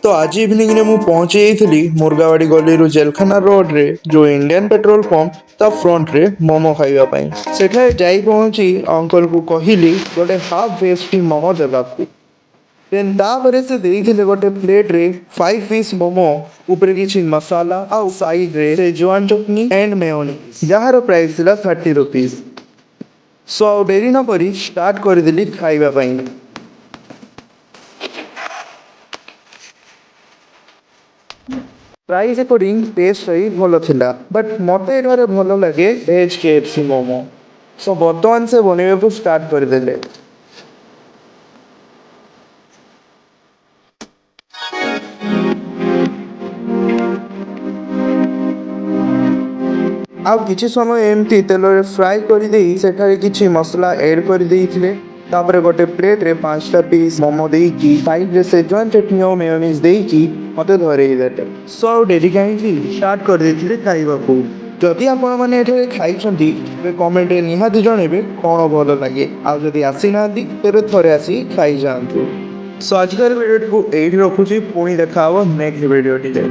तो आज इवनिंग रे मु पहुंची जाइଥିଲି मुर्गावाड़ी गलीରୁ जेलखाना रोड रे जो इंडियन पेट्रोल पंप ता फ्रंट रे मोमो खाइबा ପାଇଁ ସେଠାରେ ଯାଇ ପହଞ୍ଚି ଅଙ୍କଲ କୁ କହିଲି ଗୋଟେ ହାଫ ଭେଜ ଟି ମୋମୋ ଦେବାକୁ ଦେନ୍ ତାପରେ ସେ ଦେଇଥିଲେ ଗୋଟେ ପ୍ଲେଟ ରେ 5 ପିସ୍ ମୋମो ଉପରେ କିଛି ମସାଲା ଆଉ ସାଇଡ ରେ ସେଜୱାନ ଚଟନି ଏଣ୍ଡ ମେୟୋନିଜ ଯାହାର ପ୍ରାଇସ ଥିଲା 30 रुपीस ସो ଆଉ ଡେରି ନ କରି ଷ୍ଟାର୍ଟ କରିଦେଲି ଖାଇବା ପାଇଁ। ପ୍ରାଇସ୍ ଆକର୍ଡିଂ ଟେଷ୍ଟ ବି ଭଲ ଥିଲା ବଟ୍ ମୋତେ ଏଠାରେ ଭଲ ଲାଗେ ଭେଜ୍ KFC ମୋମୋ। ସୋ ବର୍ତ୍ତମାନ ସେ ବନେଇବାକୁ ଷ୍ଟାର୍ଟ କରିଦେଲେ। ଆଉ କିଛି ସମୟ ଏମିତି ତେଲରେ ଫ୍ରାଏ କରିଦେଇ ସେଠାରେ କିଛି ମସଲା ଏଡ୍ କରିଦେଇଥିଲେ। ତାପରେ ଗୋଟେ ପ୍ଲେଟରେ 5ଟା ପିସ୍ ମୋମୋ ଦେଇକି ସାଇଡରେ ସେଜୱାନ ଚଟନି ଆଉ ମେୟୋନିଜ ଦେଇକି ମୋତେ ଧରେଇ ଦେଲେ। ସୋ ଆଉ ଡେରି କାହିଁକି ଷ୍ଟାର୍ଟ କରିଦେଇଥିଲେ ଖାଇବାକୁ। ଯଦି ଆପଣମାନେ ଏଠାରେ ଖାଇଛନ୍ତି ତେବେ କମେଣ୍ଟରେ ନିହାତି ଜଣେଇବେ କ'ଣ ଭଲ ଲାଗେ। ଆଉ ଯଦି ଆସିନାହାନ୍ତି ତେବେ ଥରେ ଆସି ଖାଇଯାଆନ୍ତୁ। ସୋ ଆଜିକାର ଭିଡ଼ିଓଟିକୁ ଏଇଠି ରଖୁଛି ପୁଣି ଦେଖା ହେବ ନେକ୍ସଟ ଭିଡ଼ିଓଟିରେ।